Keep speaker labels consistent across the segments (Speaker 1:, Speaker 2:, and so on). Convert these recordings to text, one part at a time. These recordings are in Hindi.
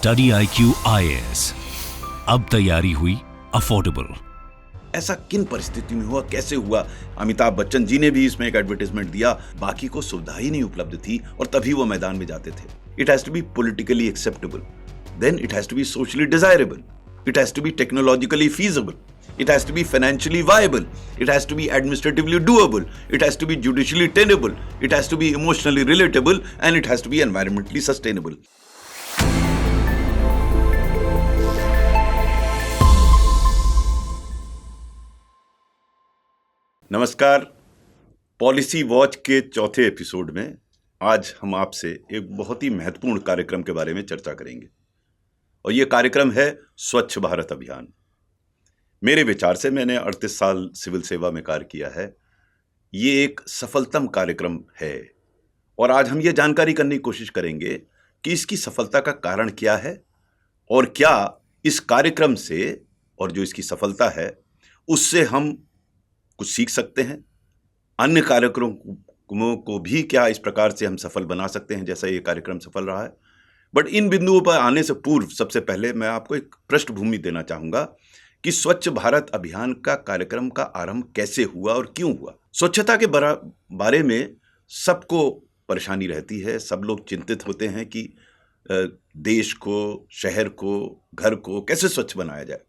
Speaker 1: स्टडी IQ IAS, अब तैयारी हुई अफोर्डेबल।
Speaker 2: ऐसा किन परिस्थिति में हुआ, कैसे हुआ? अमिताभ बच्चन जी ने भी इसमें एक एडवर्टाइजमेंट दिया, बाकी को सुविधा ही नहीं उपलब्ध थी और तभी वो मैदान में जाते थे। It has to be politically acceptable, then it has to be socially desirable, it has to be technologically feasible, it has to be financially viable, it has to be administratively doable, it has to be judicially tenable, it has to be emotionally relatable, and it has to be environmentally sustainable. नमस्कार, पॉलिसी वॉच के चौथे एपिसोड में आज हम आपसे एक बहुत ही महत्वपूर्ण कार्यक्रम के बारे में चर्चा करेंगे और यह कार्यक्रम है स्वच्छ भारत अभियान। मेरे विचार से, मैंने 38 साल सिविल सेवा में कार्य किया है, ये एक सफलतम कार्यक्रम है और आज हम ये जानकारी करने की कोशिश करेंगे कि इसकी सफलता का कारण क्या है और क्या इस कार्यक्रम से और जो इसकी सफलता है उससे हम कुछ सीख सकते हैं, अन्य कार्यक्रमों को भी क्या इस प्रकार से हम सफल बना सकते हैं जैसा ये कार्यक्रम सफल रहा है। बट इन बिंदुओं पर आने से पूर्व सबसे पहले मैं आपको एक पृष्ठभूमि देना चाहूँगा कि स्वच्छ भारत अभियान का कार्यक्रम का आरंभ कैसे हुआ और क्यों हुआ। स्वच्छता के बारे में सबको परेशानी रहती है, सब लोग चिंतित होते हैं कि देश को, शहर को, घर को कैसे स्वच्छ बनाया जाए।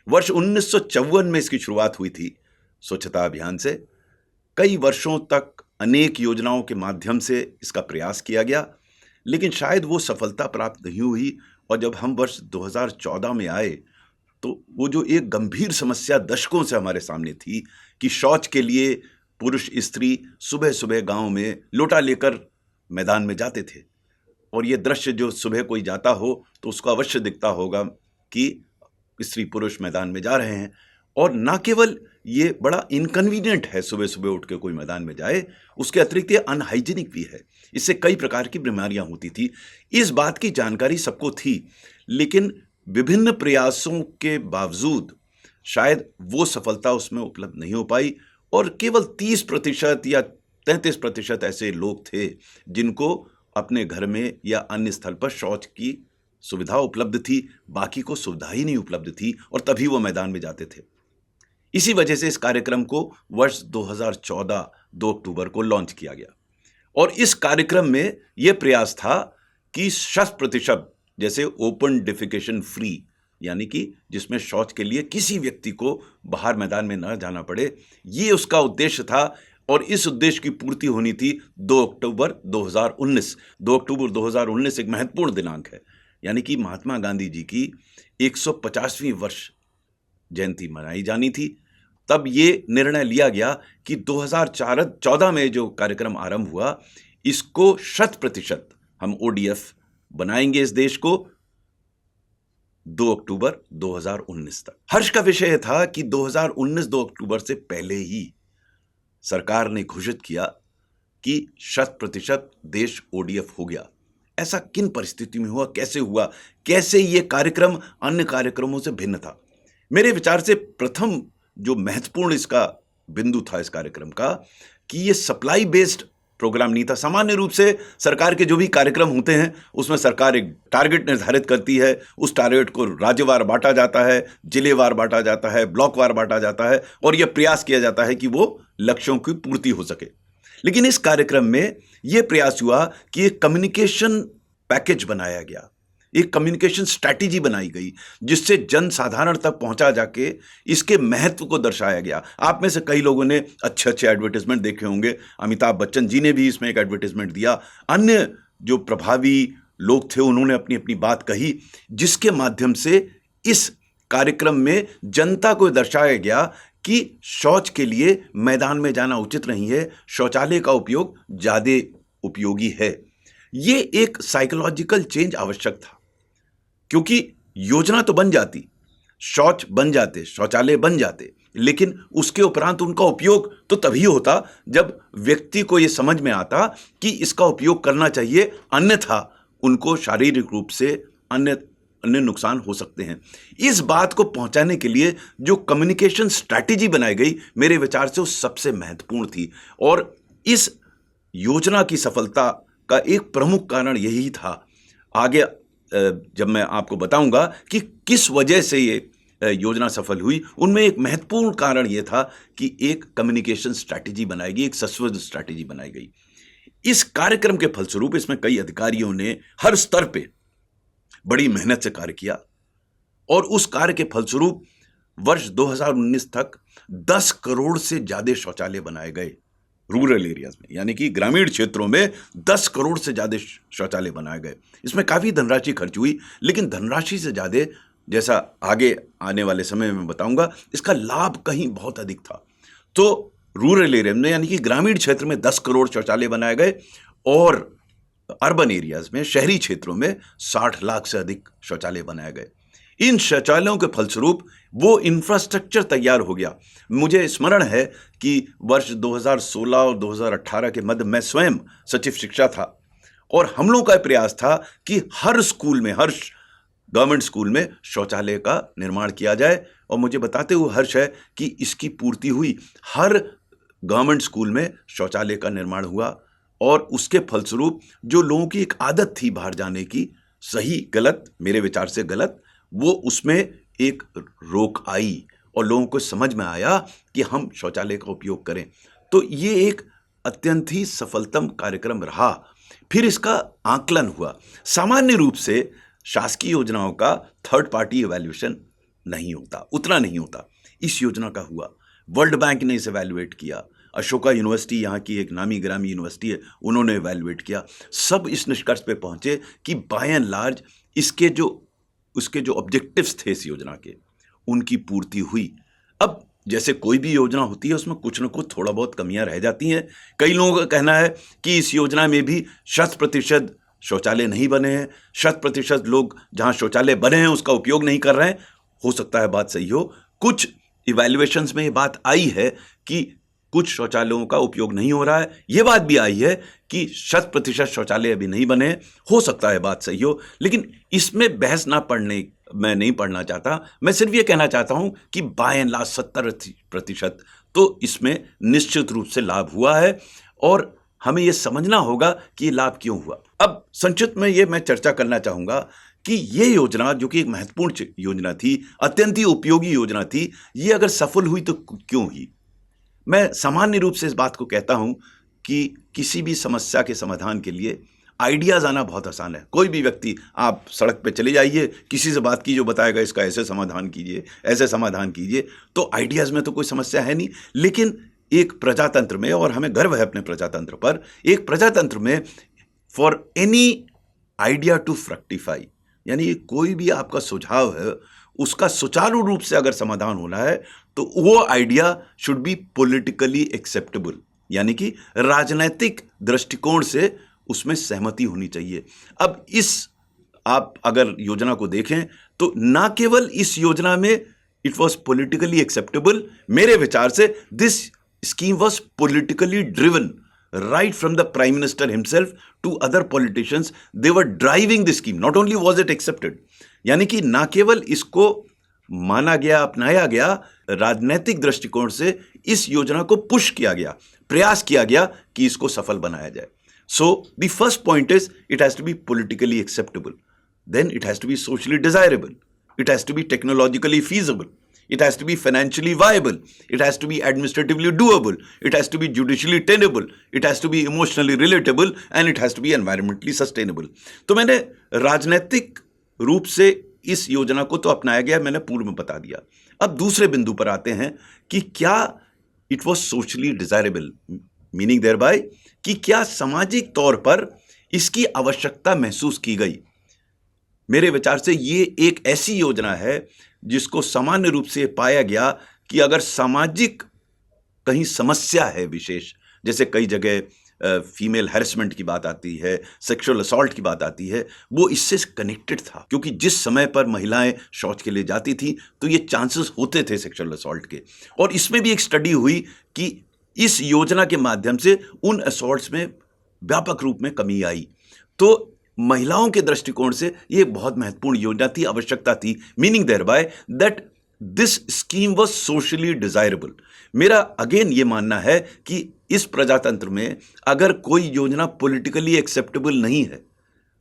Speaker 2: वर्ष 1954 में इसकी शुरुआत हुई थी स्वच्छता अभियान से। कई वर्षों तक अनेक योजनाओं के माध्यम से इसका प्रयास किया गया, लेकिन शायद वो सफलता प्राप्त नहीं हुई और जब हम वर्ष 2014 में आए तो वो जो एक गंभीर समस्या दशकों से हमारे सामने थी कि शौच के लिए पुरुष स्त्री सुबह सुबह गांव में लोटा लेकर मैदान में जाते थे और ये दृश्य जो सुबह कोई जाता हो तो उसको अवश्य दिखता होगा कि स्त्री पुरुष मैदान में जा रहे हैं। और ना केवल ये बड़ा इनकन्वीनियंट है सुबह सुबह उठ के कोई मैदान में जाए, उसके अतिरिक्त ये अनहाइजीनिक भी है, इससे कई प्रकार की बीमारियां होती थी। इस बात की जानकारी सबको थी, लेकिन विभिन्न प्रयासों के बावजूद शायद वो सफलता उसमें उपलब्ध नहीं हो पाई और केवल 30% या 33% ऐसे लोग थे जिनको अपने घर में या अन्य स्थल पर शौच की सुविधा उपलब्ध थी, बाकी को सुविधा ही नहीं उपलब्ध थी और तभी वो मैदान में जाते थे। इसी वजह से इस कार्यक्रम को वर्ष 2014 2 अक्टूबर को लॉन्च किया गया और इस कार्यक्रम में यह प्रयास था कि 100%, जैसे ओपन डिफिकेशन फ्री, यानी कि जिसमें शौच के लिए किसी व्यक्ति को बाहर मैदान में न जाना पड़े, ये उसका उद्देश्य था और इस उद्देश्य की पूर्ति होनी थी 2 अक्टूबर 2019। 2 अक्टूबर 2019 एक महत्वपूर्ण दिनांक है, यानी कि महात्मा गांधी जी की 150वीं वर्ष जयंती मनाई जानी थी। तब ये निर्णय लिया गया कि 2014 में जो कार्यक्रम आरंभ हुआ, इसको 100% हम ODF बनाएंगे इस देश को 2 अक्टूबर 2019 तक। हर्ष का विषय था कि 2019 2 अक्टूबर से पहले ही सरकार ने घोषित किया कि 100% देश ODF हो गया। ऐसा किन परिस्थिति में हुआ, कैसे हुआ, कैसे ये कार्यक्रम अन्य कार्यक्रमों से भिन्न था? मेरे विचार से प्रथम जो महत्वपूर्ण इसका बिंदु था इस कार्यक्रम का कि ये सप्लाई बेस्ड प्रोग्राम नहीं था। सामान्य रूप से सरकार के जो भी कार्यक्रम होते हैं उसमें सरकार एक टारगेट निर्धारित करती है, उस टारगेट को राज्यवार बांटा जाता है, जिलेवार बांटा जाता है, ब्लॉकवार बांटा जाता है और यह प्रयास किया जाता है कि वो लक्ष्यों की पूर्ति हो सके। लेकिन इस कार्यक्रम में यह प्रयास हुआ कि एक कम्युनिकेशन पैकेज बनाया गया, एक कम्युनिकेशन स्ट्रैटेजी बनाई गई जिससे जन साधारण तक पहुंचा जाके इसके महत्व को दर्शाया गया। आप में से कई लोगों ने अच्छे अच्छे एडवर्टाइजमेंट देखे होंगे, अमिताभ बच्चन जी ने भी इसमें एक एडवर्टाइजमेंट दिया, अन्य जो प्रभावी लोग थे उन्होंने अपनी अपनी बात कही, जिसके माध्यम से इस कार्यक्रम में जनता को दर्शाया गया कि शौच के लिए मैदान में जाना उचित नहीं है, शौचालय का उपयोग ज़्यादा उपयोगी है। ये एक साइकोलॉजिकल चेंज आवश्यक था, क्योंकि योजना तो बन जाती, शौच बन जाते, शौचालय बन जाते, लेकिन उसके उपरांत उनका उपयोग तो तभी होता जब व्यक्ति को यह समझ में आता कि इसका उपयोग करना चाहिए, अन्यथा उनको शारीरिक रूप से अन्य नुकसान हो सकते हैं। इस बात को पहुंचाने के लिए जो कम्युनिकेशन स्ट्रैटेजी बनाई गई, मेरे विचार से वो सबसे महत्वपूर्ण थी और इस योजना की सफलता का एक प्रमुख कारण यही था। आगे जब मैं आपको बताऊंगा कि किस वजह से ये योजना सफल हुई, उनमें एक महत्वपूर्ण कारण यह था कि एक कम्युनिकेशन स्ट्रैटेजी बनाई गई, एक सस्वर्ध स्ट्रैटेजी बनाई गई। इस कार्यक्रम के फलस्वरूप इसमें कई अधिकारियों ने हर स्तर पे बड़ी मेहनत से कार्य किया और उस कार्य के फलस्वरूप वर्ष 2019 तक 10 करोड़ से ज्यादा शौचालय बनाए गए रूरल एरियाज में, यानी कि ग्रामीण क्षेत्रों में 10 करोड़ से ज्यादा शौचालय बनाए गए। इसमें काफी धनराशि खर्च हुई, लेकिन धनराशि से ज्यादा, जैसा आगे आने वाले समय में बताऊंगा, इसका लाभ कहीं बहुत अधिक था। तो रूरल एरिया में, यानी कि ग्रामीण क्षेत्र में 10 करोड़ शौचालय बनाए गए और अर्बन एरियाज में, शहरी क्षेत्रों में 60 लाख से अधिक शौचालय बनाए गए। इन शौचालयों के फलस्वरूप वो इंफ्रास्ट्रक्चर तैयार हो गया। मुझे स्मरण है कि वर्ष 2016 और 2018 के मध्य में स्वयं सचिव शिक्षा था और हम लोगों का प्रयास था कि हर स्कूल में, हर गवर्नमेंट स्कूल में शौचालय का निर्माण किया जाए। और मुझे बताते हुए हर्ष है कि इसकी पूर्ति हुई। हर गवर्नमेंट स्कूल में शौचालय का निर्माण हुआ और उसके फलस्वरूप जो लोगों की एक आदत थी बाहर जाने की, सही गलत, मेरे विचार से गलत, वो उसमें एक रोक आई और लोगों को समझ में आया कि हम शौचालय का उपयोग करें। तो ये एक अत्यंत ही सफलतम कार्यक्रम रहा। फिर इसका आकलन हुआ। सामान्य रूप से शासकीय योजनाओं का थर्ड पार्टी इवैल्यूएशन नहीं होता, उतना नहीं होता। इस योजना का हुआ। वर्ल्ड बैंक ने इसे इवैल्यूएट किया, अशोका यूनिवर्सिटी, यहाँ की एक नामी ग्रामी यूनिवर्सिटी है, उन्होंने इवैल्यूएट किया। सब इस निष्कर्ष पे पहुंचे कि बाय एंड लार्ज उसके जो ऑब्जेक्टिव्स थे इस योजना के, उनकी पूर्ति हुई। अब जैसे कोई भी योजना होती है, उसमें कुछ ना कुछ थोड़ा बहुत कमियां रह जाती हैं। कई लोगों का कहना है कि इस योजना में भी 100% शौचालय नहीं बने हैं, 100% लोग जहां शौचालय बने हैं उसका उपयोग नहीं कर रहे हैं। हो सकता है बात सही हो। कुछ इवैल्यूएशंस में ये बात आई है कि कुछ शौचालयों का उपयोग नहीं हो रहा है। यह बात भी आई है कि 100% शौचालय अभी नहीं बने। हो सकता है बात सही हो, लेकिन इसमें बहस मैं नहीं पढ़ना चाहता। मैं सिर्फ ये कहना चाहता हूं कि बाय एंड लार्ज 70% तो इसमें निश्चित रूप से लाभ हुआ है और हमें यह समझना होगा कि ये लाभ क्यों हुआ। अब संक्षिप्त में ये मैं चर्चा करना चाहूंगा कि ये योजना, जो कि एक महत्वपूर्ण योजना थी, अत्यंत ही उपयोगी योजना थी, ये अगर सफल हुई तो क्यों हुई। मैं सामान्य रूप से इस बात को कहता हूं कि किसी भी समस्या के समाधान के लिए आइडियाज आना बहुत आसान है। कोई भी व्यक्ति, आप सड़क पे चले जाइए, किसी से बात कीजिए, जो बताएगा इसका ऐसे समाधान कीजिए, ऐसे समाधान कीजिए, तो आइडियाज में तो कोई समस्या है नहीं। लेकिन एक प्रजातंत्र में, और हमें गर्व है अपने प्रजातंत्र पर, एक प्रजातंत्र में for any idea to fructify, यानी कोई भी आपका सुझाव है, उसका सुचारू रूप से अगर समाधान होना है तो वो idea should be politically acceptable, यानी कि राजनीतिक दृष्टिकोण से उसमें सहमति होनी चाहिए। अब आप अगर योजना को देखें तो ना केवल इस योजना में इट वॉज पॉलिटिकली एक्सेप्टेबल, मेरे विचार से this scheme was politically driven right from the prime minister himself to other politicians. They were driving this scheme. Not only was it accepted, यानी कि ना केवल इसको माना गया, अपनाया गया, राजनीतिक दृष्टिकोण से इस योजना को पुश किया गया, प्रयास किया गया कि इसको सफल बनाया जाए। So the first point is it has to be politically acceptable. Then it has to be socially desirable. It has to be technologically feasible. It has to be financially viable. It has to be administratively doable. It has to be judicially tenable. It has to be emotionally relatable. And it has to be environmentally sustainable. तो मैंने राजनीतिक रूप से इस योजना को तो अपनाया गया, मैंने पूर्व में बता दिया। अब दूसरे बिंदु पर आते हैं कि क्या it was socially desirable, meaning thereby कि क्या सामाजिक तौर पर इसकी आवश्यकता महसूस की गई। मेरे विचार से ये एक ऐसी योजना है जिसको सामान्य रूप से पाया गया कि अगर सामाजिक कहीं समस्या है विशेष, जैसे कई जगह फीमेल हैरेसमेंट की बात आती है, सेक्सुअल असॉल्ट की बात आती है, वो इससे कनेक्टेड था, क्योंकि जिस समय पर महिलाएं शौच के लिए जाती थी तो ये चांसेस होते थे सेक्सुअल असॉल्ट के। और इसमें भी एक स्टडी हुई कि इस योजना के माध्यम से उन असॉल्ट्स में व्यापक रूप में कमी आई। तो महिलाओं के दृष्टिकोण से ये बहुत महत्वपूर्ण योजना थी, आवश्यकता थी, meaning thereby that this scheme was socially desirable. मेरा अगेन ये मानना है कि इस प्रजातंत्र में अगर कोई योजना पॉलिटिकली एक्सेप्टेबल नहीं है,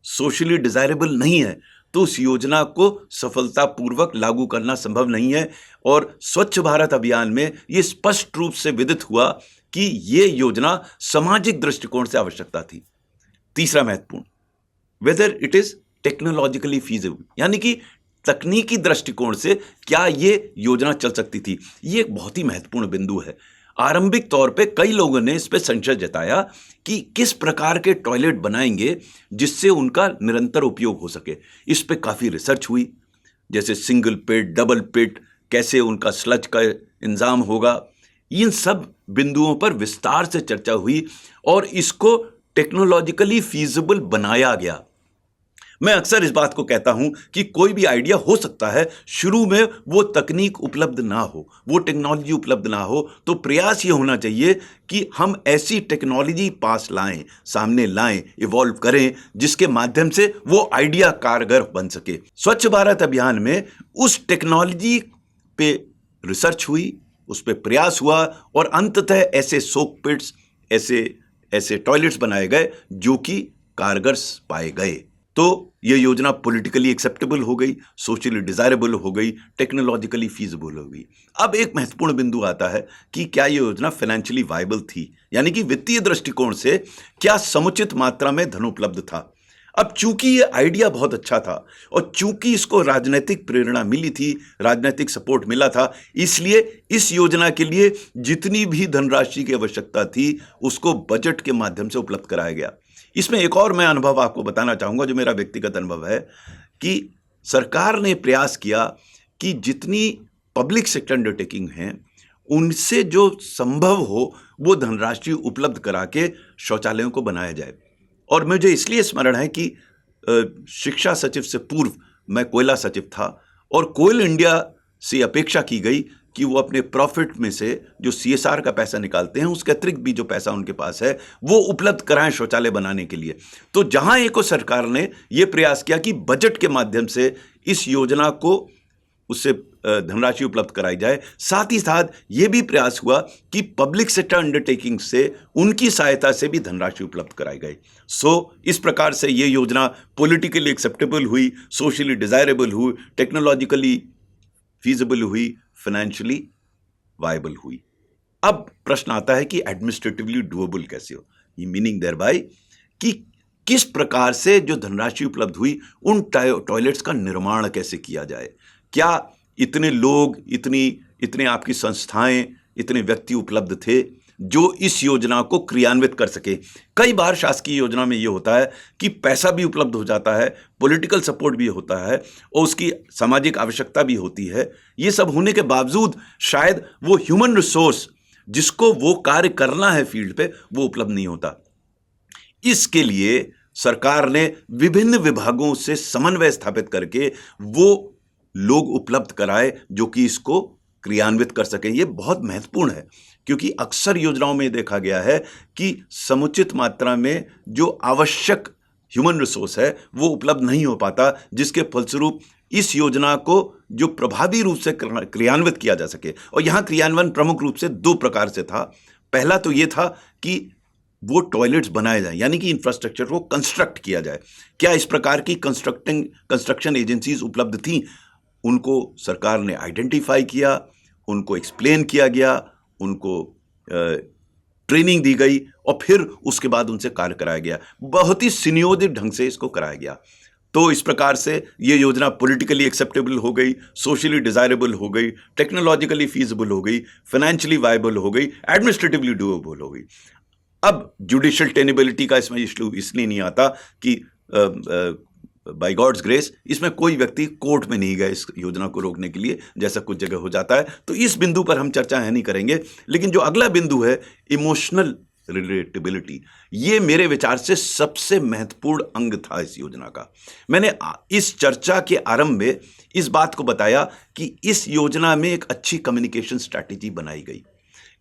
Speaker 2: सोशली डिजायरेबल नहीं है, तो उस योजना को सफलतापूर्वक लागू करना संभव नहीं है। और स्वच्छ भारत अभियान में ये स्पष्ट रूप से विदित हुआ कि ये योजना सामाजिक दृष्टिकोण से आवश्यकता थी। तीसरा महत्वपूर्ण, whether it is technologically feasible, यानी कि तकनीकी दृष्टिकोण से क्या ये योजना चल सकती थी। ये एक बहुत ही महत्वपूर्ण बिंदु है। आरंभिक तौर पे कई लोगों ने इस पे संशय जताया कि किस प्रकार के टॉयलेट बनाएंगे जिससे उनका निरंतर उपयोग हो सके। इस पे काफ़ी रिसर्च हुई, जैसे सिंगल पिट, डबल पिट, कैसे उनका स्लज का इंतजाम होगा। इन सब बिंदुओं पर विस्तार से चर्चा हुई और इसको टेक्नोलॉजिकली फीजिबल बनाया गया। मैं अक्सर इस बात को कहता हूं कि कोई भी आइडिया हो सकता है, शुरू में वो तकनीक उपलब्ध ना हो, वो टेक्नोलॉजी उपलब्ध ना हो, तो प्रयास ये होना चाहिए कि हम ऐसी टेक्नोलॉजी पास लाएं, सामने लाएं, इवॉल्व करें, जिसके माध्यम से वो आइडिया कारगर बन सके। स्वच्छ भारत अभियान में उस टेक्नोलॉजी पे रिसर्च हुई, उस पर प्रयास हुआ और अंततः ऐसे सोक पिट्स, ऐसे टॉयलेट्स बनाए गए जो कि कारगर पाए गए। तो ये योजना पॉलिटिकली एक्सेप्टेबल हो गई, सोशली डिजायरेबल हो गई, टेक्नोलॉजिकली फीजिबल हो गई। अब एक महत्वपूर्ण बिंदु आता है कि क्या ये योजना फाइनेंशियली वायबल थी, यानी कि वित्तीय दृष्टिकोण से क्या समुचित मात्रा में धन उपलब्ध था। अब चूंकि ये आइडिया बहुत अच्छा था और चूंकि इसको राजनीतिक प्रेरणा मिली थी, राजनीतिक सपोर्ट मिला था, इसलिए इस योजना के लिए जितनी भी धनराशि की आवश्यकता थी उसको बजट के माध्यम से उपलब्ध कराया गया। इसमें एक और मैं अनुभव आपको बताना चाहूँगा जो मेरा व्यक्तिगत अनुभव है कि सरकार ने प्रयास किया कि जितनी पब्लिक सेक्टर अंडरटेकिंग हैं उनसे जो संभव हो वो धनराशि उपलब्ध करा के शौचालयों को बनाया जाए। और मुझे इसलिए स्मरण है कि शिक्षा सचिव से पूर्व मैं कोयला सचिव था और कोल इंडिया से अपेक्षा की गई कि वो अपने प्रॉफिट में से जो CSR का पैसा निकालते हैं उसके अतिरिक्त भी जो पैसा उनके पास है वो उपलब्ध कराएं शौचालय बनाने के लिए। तो जहां एक सरकार ने ये प्रयास किया कि बजट के माध्यम से इस योजना को उससे धनराशि उपलब्ध कराई जाए, साथ ही साथ ये भी प्रयास हुआ कि पब्लिक सेक्टर अंडरटेकिंग से उनकी सहायता से भी धनराशि उपलब्ध कराई गई। इस प्रकार से ये योजना पॉलिटिकली एक्सेप्टेबल हुई, सोशली डिजायरेबल हुई, टेक्नोलॉजिकली फीजिबल हुई, फाइनेंशियली वायबल हुई। अब प्रश्न आता है कि एडमिनिस्ट्रेटिवली डूएबल कैसे हो, ये मीनिंग देयर बाय कि किस प्रकार से जो धनराशि उपलब्ध हुई उन टॉयलेट्स का निर्माण कैसे किया जाए। क्या इतने लोग, इतने आपकी संस्थाएं, इतने व्यक्ति उपलब्ध थे जो इस योजना को क्रियान्वित कर सके। कई बार शासकीय योजना में ये होता है कि पैसा भी उपलब्ध हो जाता है, पॉलिटिकल सपोर्ट भी होता है और उसकी सामाजिक आवश्यकता भी होती है। ये सब होने के बावजूद शायद वो ह्यूमन रिसोर्स जिसको वो कार्य करना है फील्ड पे वो उपलब्ध नहीं होता। इसके लिए सरकार ने विभिन्न विभागों से समन्वय स्थापित करके वो लोग उपलब्ध कराए जो कि इसको क्रियान्वित कर सकें। ये बहुत महत्वपूर्ण है क्योंकि अक्सर योजनाओं में देखा गया है कि समुचित मात्रा में जो आवश्यक ह्यूमन रिसोर्स है वो उपलब्ध नहीं हो पाता, जिसके फलस्वरूप इस योजना को जो प्रभावी रूप से क्रियान्वित किया जा सके। और यहाँ क्रियान्वयन प्रमुख रूप से दो प्रकार से था। पहला तो ये था कि वो टॉयलेट्स बनाए जाए, यानी कि इंफ्रास्ट्रक्चर को कंस्ट्रक्ट किया जाए। क्या इस प्रकार की कंस्ट्रक्शन एजेंसीज उपलब्ध थीं? उनको सरकार ने आइडेंटिफाई किया, उनको एक्सप्लेन किया गया, उनको ट्रेनिंग दी गई और फिर उसके बाद उनसे कार्य कराया गया। बहुत ही सुनियोजित ढंग से इसको कराया गया। तो इस प्रकार से ये योजना पॉलिटिकली एक्सेप्टेबल हो गई, सोशली डिजायरेबल हो गई, टेक्नोलॉजिकली फीजिबल हो गई, फाइनेंशियली वायबल हो गई, एडमिनिस्ट्रेटिवली डूएबल हो गई। अब जुडिशियल टेनेबिलिटी का इसमें इशू इसलिए नहीं आता कि बाय गॉड्स ग्रेस इसमें कोई व्यक्ति कोर्ट में नहीं गया इस योजना को रोकने के लिए, जैसा कुछ जगह हो जाता है। तो इस बिंदु पर हम चर्चा नहीं करेंगे। लेकिन जो अगला बिंदु है इमोशनल रिलेटेबिलिटी, ये मेरे विचार से सबसे महत्वपूर्ण अंग था इस योजना का। मैंने इस चर्चा के आरंभ में इस बात को बताया कि इस योजना में एक अच्छी कम्युनिकेशन स्ट्रैटेजी बनाई गई।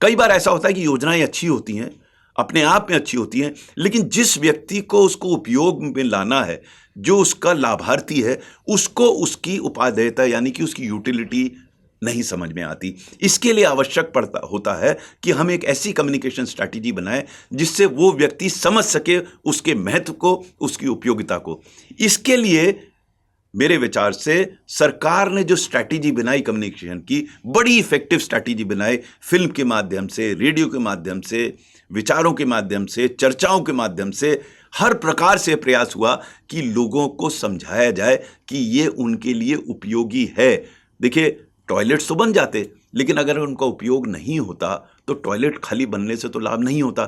Speaker 2: कई बार ऐसा होता है कि योजनाएं अच्छी होती हैं, अपने आप में अच्छी होती हैं, लेकिन जिस व्यक्ति को उसको उपयोग में लाना है, जो उसका लाभार्थी है, उसको उसकी उपादेयता यानी कि उसकी यूटिलिटी नहीं समझ में आती। इसके लिए आवश्यक होता है कि हम एक ऐसी कम्युनिकेशन स्ट्रैटेजी बनाएं जिससे वो व्यक्ति समझ सके उसके महत्व को, उसकी उपयोगिता को। इसके लिए मेरे विचार से सरकार ने जो स्ट्रैटेजी बनाई कम्युनिकेशन की, बड़ी इफेक्टिव स्ट्रैटेजी बनाई, फिल्म के माध्यम से, रेडियो के माध्यम से, विचारों के माध्यम से, चर्चाओं के माध्यम से, हर प्रकार से प्रयास हुआ कि लोगों को समझाया जाए कि ये उनके लिए उपयोगी है। देखिए, टॉयलेट्स तो बन जाते, लेकिन अगर उनका उपयोग नहीं होता तो टॉयलेट खाली बनने से तो लाभ नहीं होता।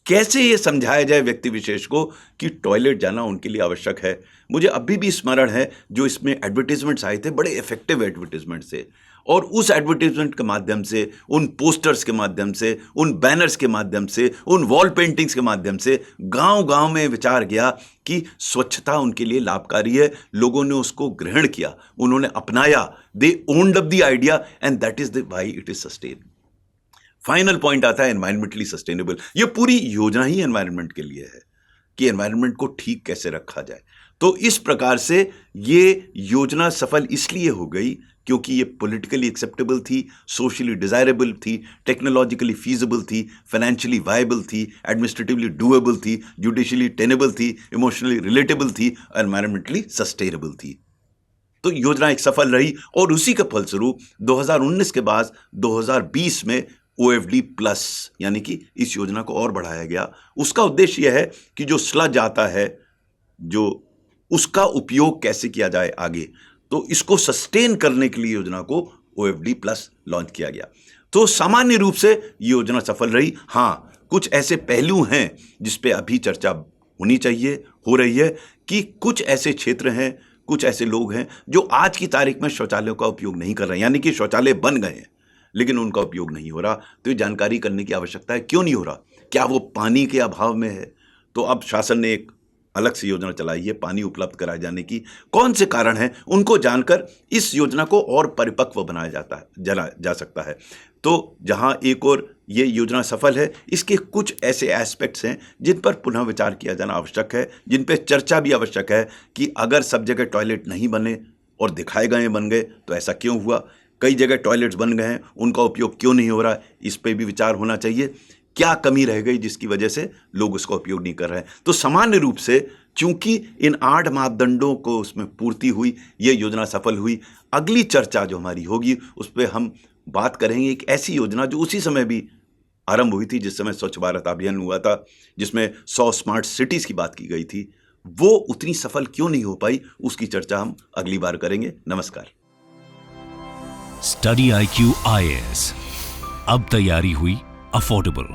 Speaker 2: कैसे ये समझाया जाए व्यक्ति विशेष को कि टॉयलेट जाना उनके लिए आवश्यक है। मुझे अभी भी स्मरण है जो इसमें एडवर्टीजमेंट्स आए थे, बड़े इफेक्टिव एडवर्टीजमेंट से, और उस एडवर्टीजमेंट के माध्यम से, उन पोस्टर्स के माध्यम से, उन बैनर्स के माध्यम से, उन वॉल पेंटिंग्स के माध्यम से गांव-गांव में विचार गया कि स्वच्छता उनके लिए लाभकारी है। लोगों ने उसको ग्रहण किया, उन्होंने अपनाया, they owned up the idea and that is the why it is sustain. Final point आता है एनवायरमेंटली सस्टेनेबल। ये पूरी योजना ही एनवायरमेंट के लिए है कि एनवायरमेंट को ठीक कैसे रखा जाए। तो इस प्रकार से ये योजना सफल इसलिए हो गई क्योंकि ये पॉलिटिकली एक्सेप्टेबल थी, सोशली डिजायरेबल थी, टेक्नोलॉजिकली फीजिबल थी, फाइनेंशियली वायबल थी, एडमिनिस्ट्रेटिवली डूएबल थी, जुडिशियली टेनेबल थी, इमोशनली रिलेटेबल थी, एनवायरमेंटली सस्टेनेबल थी। तो योजना एक सफल रही और उसी के फलस्वरूप 2019 के बाद 2020 में OFD प्लस यानी कि इस योजना को और बढ़ाया गया। उसका उद्देश्य यह है कि जो स्लज आता है, जो उसका उपयोग कैसे किया जाए आगे, तो इसको सस्टेन करने के लिए योजना को OFD प्लस लॉन्च किया गया। तो सामान्य रूप से योजना सफल रही। हाँ, कुछ ऐसे पहलू हैं जिस पे अभी चर्चा होनी चाहिए, हो रही है, कि कुछ ऐसे क्षेत्र हैं, कुछ ऐसे लोग हैं जो आज की तारीख में शौचालयों का उपयोग नहीं कर रहे हैं, यानी कि शौचालय बन गए हैं लेकिन उनका उपयोग नहीं हो रहा। तो ये जानकारी करने की आवश्यकता है, क्यों नहीं हो रहा? क्या वो पानी के अभाव में है? तो अब शासन ने एक अलग से योजना चलाई है पानी उपलब्ध कराए जाने की। कौन से कारण हैं उनको जानकर इस योजना को और परिपक्व बनाया जा सकता है। तो जहां एक और ये योजना सफल है, इसके कुछ ऐसे एस्पेक्ट्स हैं जिन पर पुनः विचार किया जाना आवश्यक है, जिन पर चर्चा भी आवश्यक है कि अगर सब जगह टॉयलेट नहीं बने और दिखाए गए बन गए तो ऐसा क्यों हुआ? कई जगह टॉयलेट्स बन गए हैं, उनका उपयोग क्यों नहीं हो रहा है? इस पे भी विचार होना चाहिए। क्या कमी रह गई जिसकी वजह से लोग उसका उपयोग नहीं कर रहे हैं? तो सामान्य रूप से चूंकि इन 8 मापदंडों को उसमें पूर्ति हुई, ये योजना सफल हुई। अगली चर्चा जो हमारी होगी उस पर हम बात करेंगे एक ऐसी योजना जो उसी समय भी आरंभ हुई थी जिस समय स्वच्छ भारत अभियान हुआ था, जिसमें 100 स्मार्ट सिटीज की बात की गई थी। वो उतनी सफल क्यों नहीं हो पाई, उसकी चर्चा हम अगली बार करेंगे। नमस्कार।
Speaker 1: स्टडी IQ IAS, अब तैयारी हुई अफोर्डेबल।